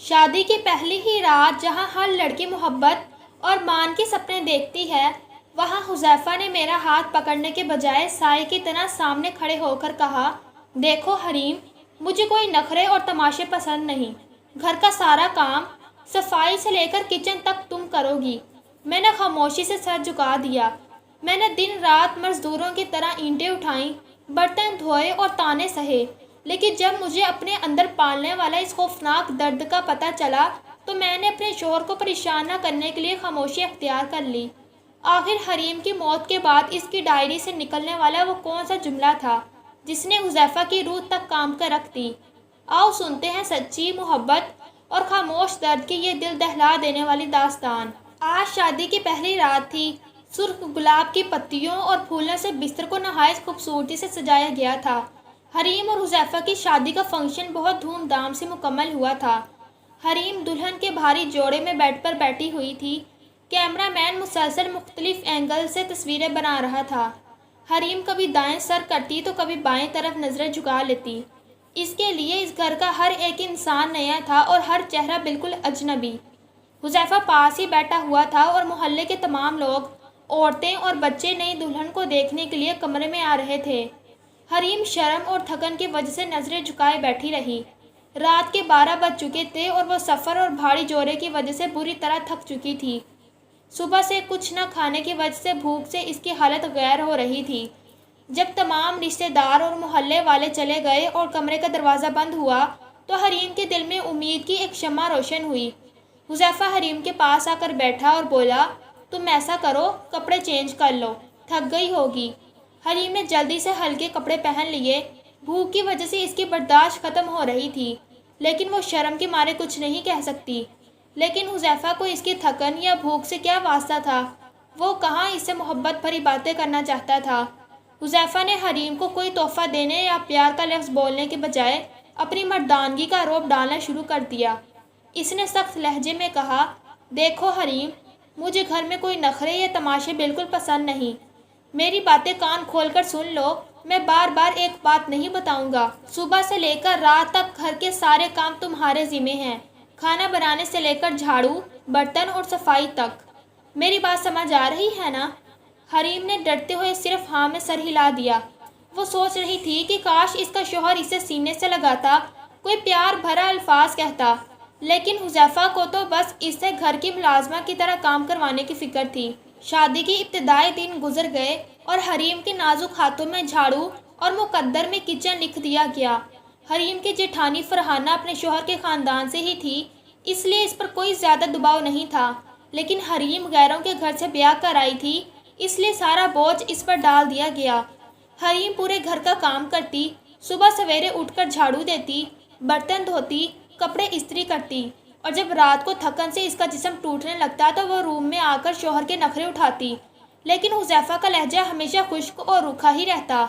شادی کی پہلی ہی رات جہاں ہر لڑکی محبت اور مان کے سپنے دیکھتی ہے، وہاں حذیفہ نے میرا ہاتھ پکڑنے کے بجائے سائے کی طرح سامنے کھڑے ہو کر کہا، دیکھو حریم، مجھے کوئی نخرے اور تماشے پسند نہیں۔ گھر کا سارا کام، صفائی سے لے کر کچن تک تم کرو گی۔ میں نے خاموشی سے سر جھکا دیا۔ میں نے دن رات مزدوروں کی طرح اینٹیں اٹھائیں، برتن دھوئے اور طعنے سہے، لیکن جب مجھے اپنے اندر پالنے والا اس خوفناک درد کا پتہ چلا تو میں نے اپنے شوہر کو پریشان نہ کرنے کے لیے خاموشی اختیار کر لی۔ آخر حریم کی موت کے بعد اس کی ڈائری سے نکلنے والا وہ کون سا جملہ تھا جس نے حذیفہ کی روح تک کام کر رکھ دی؟ آؤ سنتے ہیں سچی محبت اور خاموش درد کی یہ دل دہلا دینے والی داستان۔ آج شادی کی پہلی رات تھی۔ سرخ گلاب کی پتیوں اور پھولوں سے بستر کو نہایت خوبصورتی سے سجایا گیا تھا۔ حریم اور حذیفہ کی شادی کا فنکشن بہت دھوم دھام سے مکمل ہوا تھا۔ حریم دلہن کے بھاری جوڑے میں بیڈ پر بیٹھی ہوئی تھی۔ کیمرہ مین مسلسل مختلف اینگل سے تصویریں بنا رہا تھا۔ حریم کبھی دائیں سر کرتی تو کبھی بائیں طرف نظریں جھکا لیتی۔ اس کے لیے اس گھر کا ہر ایک انسان نیا تھا اور ہر چہرہ بالکل اجنبی۔ حذیفہ پاس ہی بیٹھا ہوا تھا اور محلے کے تمام لوگ، عورتیں اور بچے نئی دلہن کو دیکھنے کے لیے کمرے میں آ رہے تھے۔ حریم شرم اور تھکن کی وجہ سے نظریں جھکائے بیٹھی رہی۔ رات کے 12 بج چکے تھے اور وہ سفر اور بھاری جورے کی وجہ سے بری طرح تھک چکی تھی۔ صبح سے کچھ نہ کھانے کی وجہ سے بھوک سے اس کی حالت غیر ہو رہی تھی۔ جب تمام رشتہ دار اور محلے والے چلے گئے اور کمرے کا دروازہ بند ہوا تو حریم کے دل میں امید کی ایک شمع روشن ہوئی۔ حذیفہ حریم کے پاس آ کر بیٹھا اور بولا، تم ایسا کرو، کپڑے چینج کر لو، تھک گئی ہوگی۔ حریم نے جلدی سے ہلکے کپڑے پہن لیے۔ بھوک کی وجہ سے اس کی برداشت ختم ہو رہی تھی، لیکن وہ شرم کے مارے کچھ نہیں کہہ سکتی۔ لیکن حذیفہ کو اس کی تھکن یا بھوک سے کیا واسطہ تھا؟ وہ کہاں اس سے محبت بھری باتیں کرنا چاہتا تھا؟ حذیفہ نے حریم کو کوئی تحفہ دینے یا پیار کا لفظ بولنے کے بجائے اپنی مردانگی کا روب ڈالنا شروع کر دیا۔ اس نے سخت لہجے میں کہا، دیکھو حریم، مجھے گھر میں کوئی نخرے یا تماشے بالکل پسند نہیں۔ میری باتیں کان کھول کر سن لو، میں بار بار ایک بات نہیں بتاؤں گا۔ صبح سے لے کر رات تک گھر کے سارے کام تمہارے ذمہ ہیں، کھانا بنانے سے لے کر جھاڑو، برتن اور صفائی تک۔ میری بات سمجھ آ رہی ہے نا؟ حریم نے ڈرتے ہوئے صرف ہاں میں سر ہلا دیا۔ وہ سوچ رہی تھی کہ کاش اس کا شوہر اسے سینے سے لگاتا، کوئی پیار بھرا الفاظ کہتا، لیکن حذیفہ کو تو بس اس سے گھر کی ملازمہ کی طرح کام کروانے کی فکر تھی۔ شادی کی ابتدائی دن گزر گئے اور حریم کے نازک ہاتھوں میں جھاڑو اور مقدر میں کچن لکھ دیا گیا۔ حریم کی جیٹھانی فرحانہ اپنے شوہر کے خاندان سے ہی تھی، اس لیے اس پر کوئی زیادہ دباؤ نہیں تھا، لیکن حریم غیروں کے گھر سے بیاہ کر آئی تھی، اس لیے سارا بوجھ اس پر ڈال دیا گیا۔ حریم پورے گھر کا کام کرتی، صبح سویرے اٹھ کر جھاڑو دیتی، برتن دھوتی، کپڑے استری کرتی، اور جب رات کو تھکن سے اس کا جسم ٹوٹنے لگتا تو وہ روم میں آ کر شوہر کے نخرے اٹھاتی۔ لیکن حذیفہ کا لہجہ ہمیشہ خشک اور روکھا ہی رہتا۔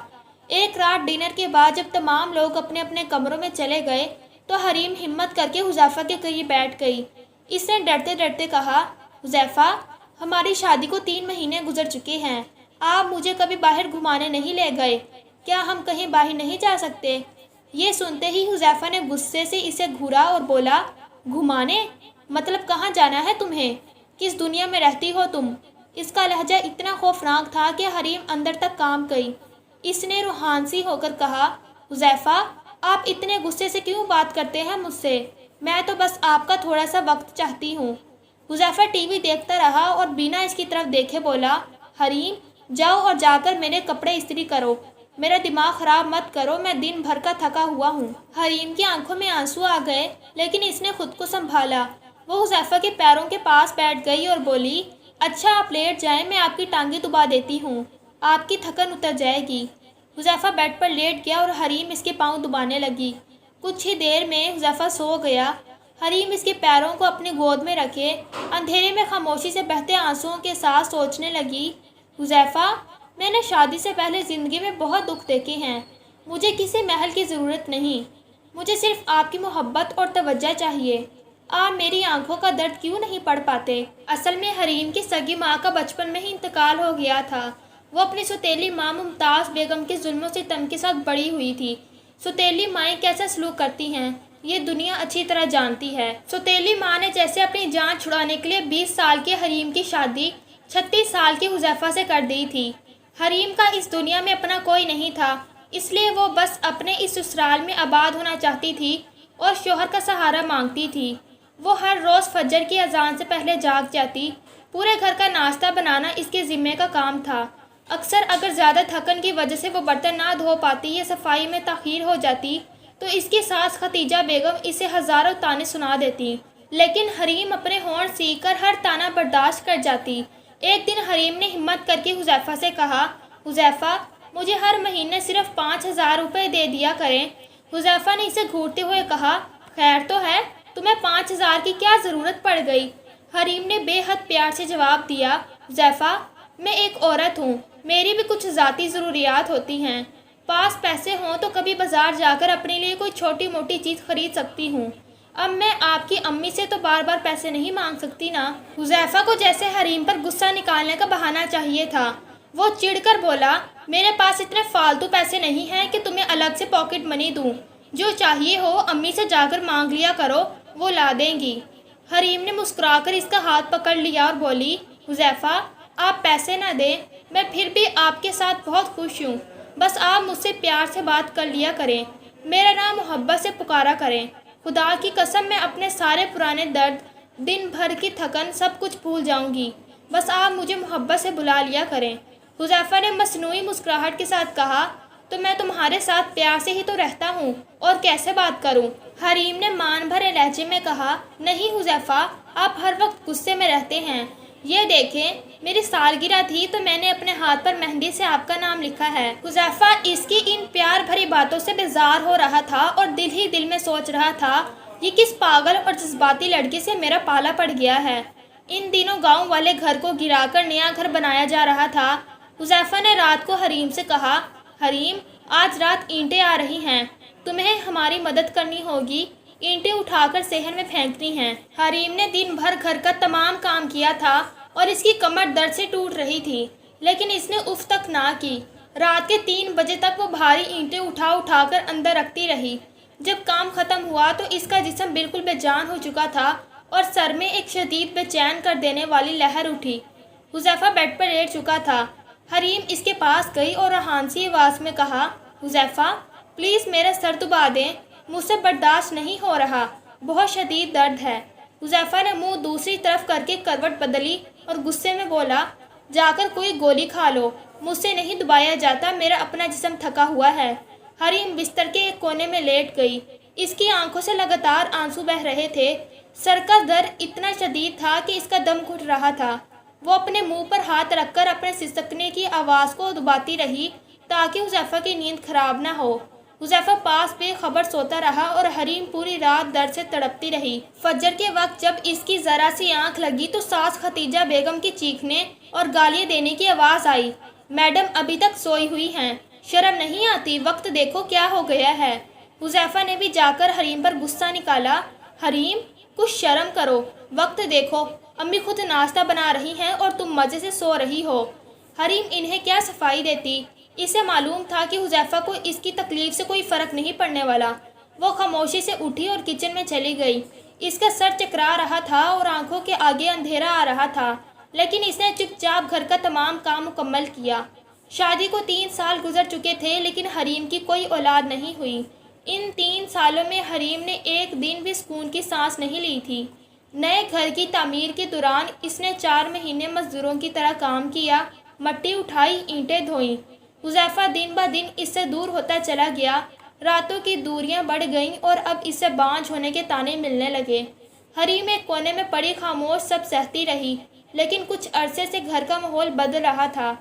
ایک رات ڈنر کے بعد جب تمام لوگ اپنے اپنے کمروں میں چلے گئے تو حریم ہمت کر کے حذیفہ کے قریب بیٹھ گئی۔ اس نے ڈرتے ڈرتے کہا، حذیفہ، ہماری شادی کو 3 مہینے گزر چکے ہیں، آپ مجھے کبھی باہر گھمانے نہیں لے گئے، کیا ہم کہیں باہر نہیں جا سکتے؟ یہ سنتے ہی حذیفہ نے غصے سے اسے گھورا اور بولا، گھمانے؟ مطلب کہاں جانا ہے تمہیں؟ کس دنیا میں رہتی ہو تم؟ اس کا لہجہ اتنا خوفناک تھا کہ حریم اندر تک کانپ گئی۔ اس نے روحانسی ہو کر کہا، حذیفہ، آپ اتنے غصے سے کیوں بات کرتے ہیں مجھ سے؟ میں تو بس آپ کا تھوڑا سا وقت چاہتی ہوں۔ حذیفہ ٹی وی دیکھتا رہا اور بنا اس کی طرف دیکھے بولا، حریم، جاؤ اور جا کر میرے کپڑے استری کرو، میرا دماغ خراب مت کرو، میں دن بھر کا تھکا ہوا ہوں۔ حریم کی آنکھوں میں آنسو آ گئے، لیکن اس نے خود کو سنبھالا۔ وہ حذیفہ کے پیروں کے پاس بیٹھ گئی اور بولی، اچھا آپ لیٹ جائیں، میں آپ کی ٹانگیں دبا دیتی ہوں، آپ کی تھکن اتر جائے گی۔ حذیفہ بیڈ پر لیٹ گیا اور حریم اس کے پاؤں دبانے لگی۔ کچھ ہی دیر میں حذیفہ سو گیا۔ حریم اس کے پیروں کو اپنی گود میں رکھے اندھیرے میں خاموشی سے بہتے آنسوؤں کے ساتھ سوچنے لگی، حذیفہ، میں نے شادی سے پہلے زندگی میں بہت دکھ دیکھے ہیں، مجھے کسی محل کی ضرورت نہیں، مجھے صرف آپ کی محبت اور توجہ چاہیے۔ آپ میری آنکھوں کا درد کیوں نہیں پڑھ پاتے؟ اصل میں حریم کی سگی ماں کا بچپن میں ہی انتقال ہو گیا تھا۔ وہ اپنی سوتیلی ماں ممتاز بیگم کے ظلم و ستم کے ساتھ بڑی ہوئی تھی۔ سوتیلی مائیں کیسا سلوک کرتی ہیں، یہ دنیا اچھی طرح جانتی ہے۔ سوتیلی ماں نے جیسے اپنی جان چھڑانے کے لیے 20 سال کے حریم کی شادی 36 سال کی حذیفہ سے کر دی تھی۔ حریم کا اس دنیا میں اپنا کوئی نہیں تھا، اس لیے وہ بس اپنے اس سسرال میں آباد ہونا چاہتی تھی اور شوہر کا سہارا مانگتی تھی۔ وہ ہر روز فجر کی اذان سے پہلے جاگ جاتی، پورے گھر کا ناشتہ بنانا اس کے ذمے کا کام تھا۔ اکثر اگر زیادہ تھکن کی وجہ سے وہ برتن نہ دھو پاتی یا صفائی میں تاخیر ہو جاتی تو اس کی ساس ختیجہ بیگم اسے ہزاروں طعنے سنا دیتی، لیکن حریم اپنے ہونٹ سیکھ کر ہر طعنہ برداشت کر جاتی۔ ایک دن حریم نے ہمت کر کے حذیفہ سے کہا، حذیفہ مجھے ہر مہینے صرف 5,000 روپے دے دیا کریں۔ حذیفہ نے اسے گھورتے ہوئے کہا، خیر تو ہے، تمہیں 5,000 کی کیا ضرورت پڑ گئی؟ حریم نے بے حد پیار سے جواب دیا، حذیفہ میں ایک عورت ہوں، میری بھی کچھ ذاتی ضروریات ہوتی ہیں، پاس پیسے ہوں تو کبھی بازار جا کر اپنے لیے کوئی چھوٹی موٹی چیز خرید سکتی ہوں، اب میں آپ کی امی سے تو بار بار پیسے نہیں مانگ سکتی نا۔ حذیفہ کو جیسے حریم پر غصہ نکالنے کا بہانہ چاہیے تھا۔ وہ چڑ کر بولا، میرے پاس اتنے فالتو پیسے نہیں ہیں کہ تمہیں الگ سے پاکٹ منی دوں، جو چاہیے ہو امی سے جا کر مانگ لیا کرو، وہ لا دیں گی۔ حریم نے مسکرا کر اس کا ہاتھ پکڑ لیا اور بولی، حذیفہ آپ پیسے نہ دیں، میں پھر بھی آپ کے ساتھ بہت خوش ہوں، بس آپ مجھ سے پیار سے بات کر لیا کریں، میرا نام محبت سے پکارا کریں، خدا کی قسم میں اپنے سارے پرانے درد، دن بھر کی تھکن سب کچھ بھول جاؤں گی، بس آپ مجھے محبت سے بلا لیا کریں۔ حذیفہ نے مصنوعی مسکراہٹ کے ساتھ کہا، تو میں تمہارے ساتھ پیار سے ہی تو رہتا ہوں، اور کیسے بات کروں؟ حریم نے مان بھرے لہجے میں کہا، نہیں حذیفہ آپ ہر وقت غصے میں رہتے ہیں، یہ دیکھیں میری سالگرہ تھی تو میں نے اپنے ہاتھ پر مہندی سے آپ کا نام لکھا ہے۔ حذیفہ اس کی ان پیار بھری باتوں سے بیزار ہو رہا تھا اور دل ہی دل میں سوچ رہا تھا، یہ کس پاگل اور جذباتی لڑکے سے میرا پالا پڑ گیا ہے۔ ان دنوں گاؤں والے گھر کو گرا کر نیا گھر بنایا جا رہا تھا۔ حذیفہ نے رات کو حریم سے کہا، حریم آج رات اینٹیں آ رہی ہیں، تمہیں ہماری مدد کرنی ہوگی، اینٹیں اٹھا کر صحن میں پھینکنی ہیں۔ حریم نے دن بھر گھر کا تمام کام کیا تھا اور اس کی کمر درد سے ٹوٹ رہی تھی، لیکن اس نے اف تک نہ کی۔ رات کے 3 بجے تک وہ بھاری اینٹیں اٹھا کر اندر رکھتی رہی۔ جب کام ختم ہوا تو اس کا جسم بالکل بے جان ہو چکا تھا اور سر میں ایک شدید بے چین کر دینے والی لہر اٹھی۔ حذیفہ بیڈ پر لیٹ چکا تھا۔ حریم اس کے پاس گئی اور رہانسی آواز میں کہا، حذیفہ پلیز میرا سر دبا دیں، مجھ سے برداشت نہیں ہو رہا، بہت شدید درد ہے۔ حذیفہ نے منہ دوسری طرف کر کے کروٹ بدلی اور غصے میں بولا، جا کر کوئی گولی کھا لو، مجھ سے نہیں دبایا جاتا، میرا اپنا جسم تھکا ہوا ہے۔ حریم بستر کے ایک کونے میں لیٹ گئی، اس کی آنکھوں سے لگاتار آنسو بہہ رہے تھے، سر کا درد اتنا شدید تھا کہ اس کا دم گھٹ رہا تھا۔ وہ اپنے منہ پر ہاتھ رکھ کر اپنے سسکنے کی آواز کو دباتی رہی تاکہ حذیفہ کی نیند خراب نہ ہو۔ حذیفہ پاس بے خبر سوتا رہا اور حریم پوری رات درد سے تڑپتی رہی۔ فجر کے وقت جب اس کی ذرا سی آنکھ لگی تو ساس ختیجہ بیگم کی چیخنے اور گالیاں دینے کی آواز آئی، میڈم ابھی تک سوئی ہوئی ہیں، شرم نہیں آتی، وقت دیکھو کیا ہو گیا ہے۔ حذیفہ نے بھی جا کر حریم پر غصہ نکالا، حریم کچھ شرم کرو، وقت دیکھو، امی خود ناشتہ بنا رہی ہیں اور تم مزے سے سو رہی ہو۔ حریم انہیں کیا صفائی دیتی، اسے معلوم تھا کہ حذیفہ کو اس کی تکلیف سے کوئی فرق نہیں پڑنے والا۔ وہ خاموشی سے اٹھی اور کچن میں چلی گئی۔ اس کا سر چکرا رہا تھا اور آنکھوں کے آگے اندھیرا آ رہا تھا، لیکن اس نے چپ چاپ گھر کا تمام کام مکمل کیا۔ شادی کو 3 سال گزر چکے تھے لیکن حریم کی کوئی اولاد نہیں ہوئی۔ ان 3 سالوں میں حریم نے ایک دن بھی سکون کی سانس نہیں لی تھی۔ نئے گھر کی تعمیر کے دوران اس نے 4 مہینے مزدوروں کی طرح کام کیا، مٹی اٹھائی، اینٹیں دھوئیں۔ حذیفہ دن بہ دن اس سے دور ہوتا چلا گیا، راتوں کی دوریاں بڑھ گئیں اور اب اس سے بانجھ ہونے کے طعنے ملنے لگے۔ حریم ایک کونے میں پڑی خاموش سب سہتی رہی، لیکن کچھ عرصے سے گھر کا ماحول بدل رہا تھا۔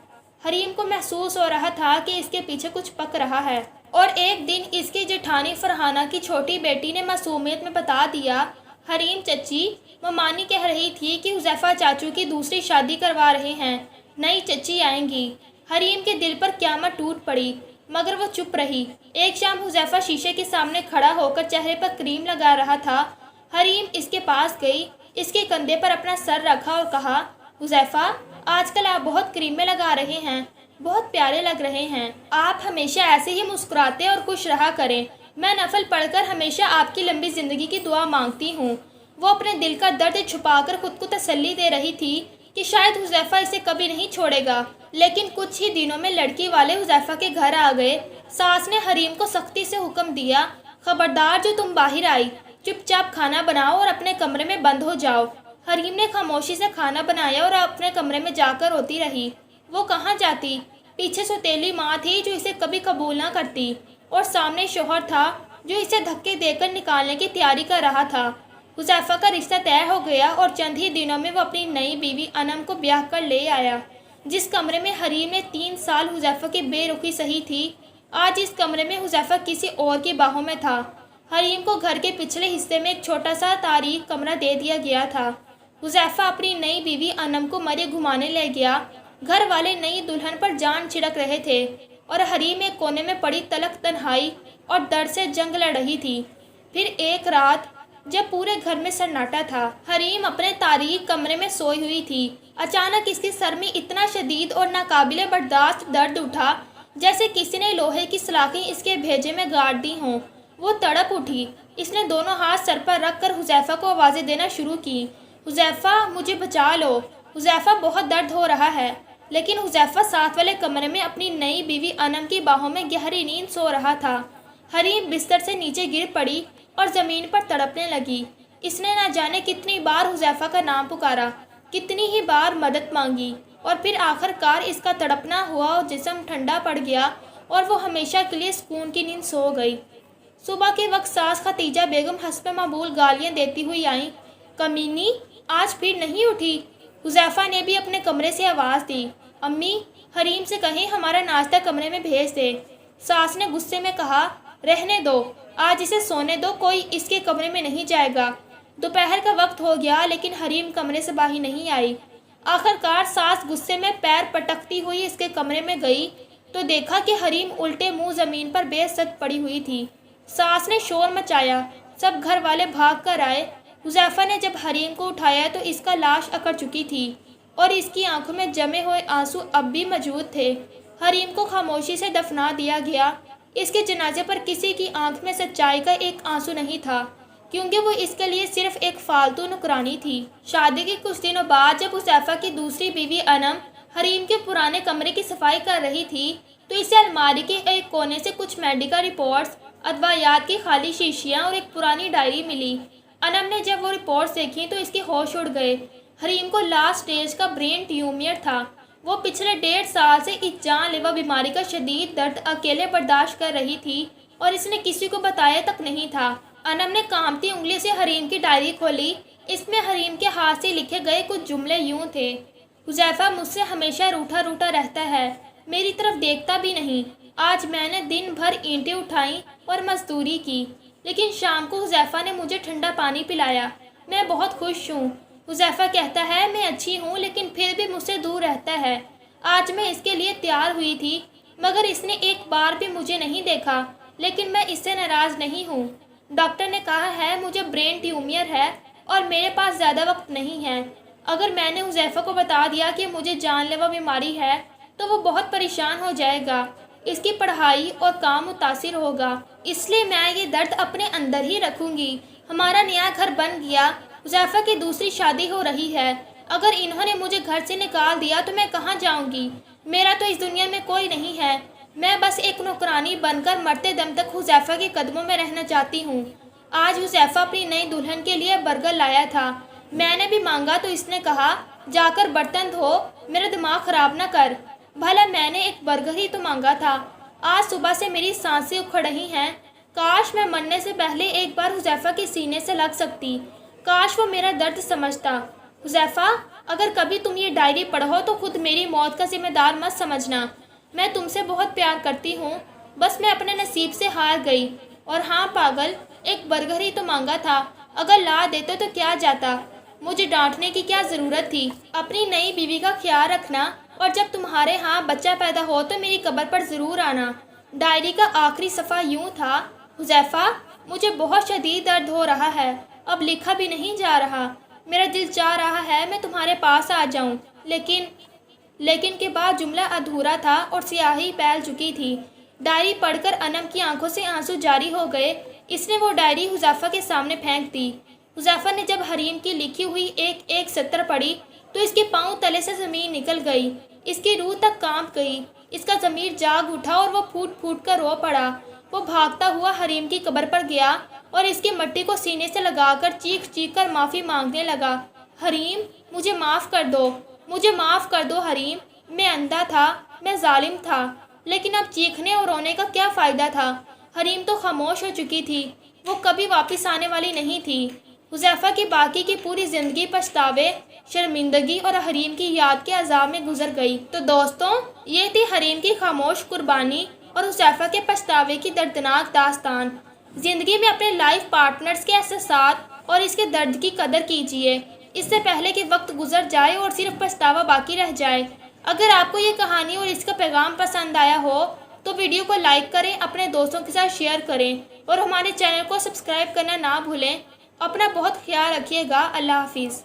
حریم کو محسوس ہو رہا تھا کہ اس کے پیچھے کچھ پک رہا ہے، اور ایک دن اس کی جیٹھانی فرحانہ کی چھوٹی بیٹی نے معصومیت میں بتا دیا، حریم چچی ممانی کہہ رہی تھی کہ حذیفہ چاچو کی دوسری شادی کروا رہے ہیں، نئی چچی آئیں گی۔ حریم کے دل پر قیامت ٹوٹ پڑی، مگر وہ چپ رہی۔ ایک شام حذیفہ شیشے کے سامنے کھڑا ہو کر چہرے پر کریم لگا رہا تھا۔ حریم اس کے پاس گئی، اس کے کندھے پر اپنا سر رکھا اور کہا، حذیفہ آج کل آپ بہت کریمیں لگا رہے ہیں، بہت پیارے لگ رہے ہیں، آپ ہمیشہ ایسے ہی مسکراتے اور خوش رہا کریں، میں نفل پڑھ کر ہمیشہ آپ کی لمبی زندگی کی دعا مانگتی ہوں۔ وہ اپنے دل کا درد چھپا کر خود کو تسلی دے رہی تھی کہ شاید حذیفہ اسے کبھی نہیں چھوڑے گا، لیکن کچھ ہی دنوں میں لڑکی والے حذیفہ کے گھر آ گئے۔ ساس نے حریم کو سختی سے حکم دیا، خبردار جو تم باہر آئی، چپ چاپ کھانا بناؤ اور اپنے کمرے میں بند ہو جاؤ۔ حریم نے خاموشی سے کھانا بنایا اور اپنے کمرے میں جا کر روتی رہی۔ وہ کہاں جاتی؟ پیچھے سوتیلی ماں تھی جو اسے کبھی قبول نہ کرتی، اور سامنے شوہر تھا جو اسے دھکے دے کر نکالنے کی تیاری کر رہا تھا۔ حذیفہ کا رشتہ طے ہو گیا اور چند ہی دنوں میں وہ اپنی نئی بیوی انم کو بیاہ کر لے آیا۔ جس کمرے میں حریم نے 3 سال حذیفہ کی بے رخی سہی تھی، آج اس کمرے میں حذیفہ کسی اور کی باہوں میں تھا۔ حریم کو گھر کے پچھلے حصے میں ایک چھوٹا سا تاریک کمرہ دے دیا گیا تھا۔ حذیفہ اپنی نئی بیوی انم کو مرے گھمانے لے گیا۔ گھر والے نئی دلہن پر جان چھڑک رہے تھے اور حریم ایک کونے میں پڑی تلخ تنہائی اور درد سے جنگ لڑ رہی تھی۔ پھر ایک رات جب پورے گھر میں سناٹا تھا، حریم اپنے تاریک کمرے میں سوئی ہوئی تھی، اچانک اس کے سر میں اتنا شدید اور ناقابل برداشت درد اٹھا جیسے کسی نے لوہے کی سلاخیں اس کے بھیجے میں گاڑ دی ہوں۔ وہ تڑپ اٹھی۔ اس نے دونوں ہاتھ سر پر رکھ کر حذیفہ کو آوازیں دینا شروع کی، حذیفہ مجھے بچا لو، حذیفہ بہت درد ہو رہا ہے۔ لیکن حذیفہ ساتھ والے کمرے میں اپنی نئی بیوی انم کی باہوں میں گہری نیند سو رہا تھا۔ حریم بستر سے نیچے گر پڑی اور زمین پر تڑپنے لگی۔ اس نے نہ جانے کتنی بار حذیفہ کا نام پکارا، کتنی ہی بار مدد مانگی، اور پھر آخر کار اس کا تڑپنا ہوا اور جسم ٹھنڈا پڑ گیا اور وہ ہمیشہ کے لیے سکون کی نیند سو گئی۔ صبح کے وقت ساس خدیجہ بیگم حسب معمول گالیاں دیتی ہوئی آئیں۔ کمینی، آج پھر نہیں اٹھی؟ حذیفہ نے بھی اپنے کمرے سے آواز دی۔ امی، حریم سے کہیں ہمارا ناشتہ کمرے میں بھیج دے۔ ساس نے غصے میں کہا، رہنے دو، آج اسے سونے دو، کوئی اس کے کمرے میں نہیں جائے گا۔ دوپہر کا وقت ہو گیا لیکن حریم کمرے سے باہر نہیں آئی۔ آخر کار ساس غصے میں پیر پٹکتی ہوئی اس کے کمرے میں گئی تو دیکھا کہ حریم الٹے منہ زمین پر بے ست پڑی ہوئی تھی۔ ساس نے شور مچایا، سب گھر والے بھاگ کر آئے۔ حذیفہ نے جب حریم کو اٹھایا تو اس کا لاش اکڑ چکی تھی اور اس کی آنکھوں میں جمے ہوئے آنسو اب بھی موجود تھے۔ حریم کو خاموشی سے دفنا دیا گیا۔ اس کے جنازے پر کسی کی آنکھ میں سچائی کا ایک آنسو نہیں تھا، کیونکہ وہ اس کے لیے صرف ایک فالتو نکرانی تھی۔ شادی کے کچھ دنوں بعد جب حذیفہ کی دوسری بیوی انم حریم کے پرانے کمرے کی صفائی کر رہی تھی تو اسے الماری کے ایک کونے سے کچھ میڈیکل رپورٹس، ادویات کی خالی شیشیاں اور ایک پرانی ڈائری ملی۔ انم نے جب وہ رپورٹس دیکھی تو اس کے ہوش اڑ گئے۔ حریم کو لاسٹ سٹیج کا برین ٹیومر تھا۔ وہ پچھلے 1.5 سال سے اس جان لیوا بیماری کا شدید درد اکیلے برداشت کر رہی تھی اور اس نے کسی کو بتایا تک نہیں تھا۔ انم نے کانپتی انگلی سے حریم کی ڈائری کھولی۔ اس میں حریم کے ہاتھ سے لکھے گئے کچھ جملے یوں تھے، حذیفہ مجھ سے ہمیشہ روٹھا روٹھا رہتا ہے، میری طرف دیکھتا بھی نہیں۔ آج میں نے دن بھر اینٹیں اٹھائیں اور مزدوری کی، لیکن شام کو حذیفہ نے مجھے ٹھنڈا پانی پلایا، میں بہت خوش ہوں۔ حذیفہ کہتا ہے میں اچھی ہوں لیکن پھر بھی مجھ سے دور رہتا ہے۔ آج میں اس کے لیے تیار ہوئی تھی مگر اس نے ایک بار بھی مجھے نہیں دیکھا، لیکن میں اس سے ناراض نہیں ہوں۔ ڈاکٹر نے کہا ہے مجھے برین ٹیومر ہے اور میرے پاس زیادہ وقت نہیں ہے۔ اگر میں نے حذیفہ کو بتا دیا کہ مجھے جان لیوا بیماری ہے تو وہ بہت پریشان ہو جائے گا، اس کی پڑھائی اور کام متاثر ہوگا، اس لیے میں یہ درد اپنے اندر ہی رکھوں گی۔ ہمارا نیا گھر بن گیا، حذیفہ کی دوسری شادی ہو رہی ہے، اگر انہوں نے مجھے گھر سے نکال دیا تو میں کہاں جاؤں گی؟ میرا تو اس دنیا میں کوئی نہیں ہے، میں بس ایک نوکرانی بن کر مرتے دم تک حذیفہ کے قدموں میں رہنا چاہتی ہوں۔ آج حذیفہ اپنی نئی دلہن کے لیے برگر لایا تھا، میں نے بھی مانگا تو اس نے کہا جا کر برتن دھو، میرا دماغ خراب نہ کر۔ بھلا میں نے ایک برگر ہی تو مانگا تھا۔ آج صبح سے میری سانسیں اکھڑ رہی ہیں، کاش میں مرنے سے پہلے ایک بار حذیفہ کے سینے سے لگ سکتی، کاش وہ میرا درد سمجھتا۔ حذیفہ، اگر کبھی تم یہ ڈائری پڑھو تو خود میری موت کا ذمہ دار مت سمجھنا، میں تم سے بہت پیار کرتی ہوں، بس میں اپنے نصیب سے ہار گئی۔ اور ہاں پاگل، ایک برگر ہی تو مانگا تھا، اگر لا دیتے تو کیا جاتا، مجھے ڈانٹنے کی کیا ضرورت تھی؟ اپنی نئی بیوی کا خیال رکھنا اور جب تمہارے ہاں بچہ پیدا ہو تو میری قبر پر ضرور آنا۔ ڈائری کا آخری صفحہ یوں تھا، حذیفہ مجھے بہت شدید درد ہو رہا ہے، اب لکھا بھی نہیں جا رہا، میرا دل چاہ رہا ہے میں تمہارے پاس آ جاؤں، لیکن کے بعد جملہ ادھورا تھا اور سیاہی پھیل چکی تھی۔ ڈائری پڑھ کر انم کی آنکھوں سے آنسو جاری ہو گئے۔ اس نے وہ ڈائری حذیفہ کے سامنے پھینک دی۔ حذیفہ نے جب حریم کی لکھی ہوئی ایک ایک سطر پڑھی تو اس کے پاؤں تلے سے زمین نکل گئی، اس کی روح تک کانپ گئی، اس کا ضمیر جاگ اٹھا اور وہ پھوٹ پھوٹ کر رو پڑا۔ وہ بھاگتا ہوا حریم کی قبر پر گیا اور اس کی مٹی کو سینے سے لگا کر چیخ چیخ کر معافی مانگنے لگا۔ حریم، مجھے معاف کر دو، مجھے معاف کر دو حریم، میں اندھا تھا، میں ظالم تھا، لیکن اب چیخنے اور رونے کا کیا فائدہ تھا؟ حریم تو خاموش ہو چکی تھی، وہ کبھی واپس آنے والی نہیں تھی۔ حذیفہ کی باقی کی پوری زندگی پچھتاوے، شرمندگی اور حریم کی یاد کے عذاب میں گزر گئی۔ تو دوستوں، یہ تھی حریم کی خاموش قربانی اور حذیفہ کے پچھتاوے کی دردناک داستان۔ زندگی میں اپنے لائف پارٹنرز کے احساسات اور اس کے درد کی قدر کیجیے، اس سے پہلے کہ وقت گزر جائے اور صرف پچھتاوا باقی رہ جائے۔ اگر آپ کو یہ کہانی اور اس کا پیغام پسند آیا ہو تو ویڈیو کو لائک کریں، اپنے دوستوں کے ساتھ شیئر کریں اور ہمارے چینل کو سبسکرائب کرنا نہ بھولیں۔ اپنا بہت خیال رکھیے گا۔ اللہ حافظ۔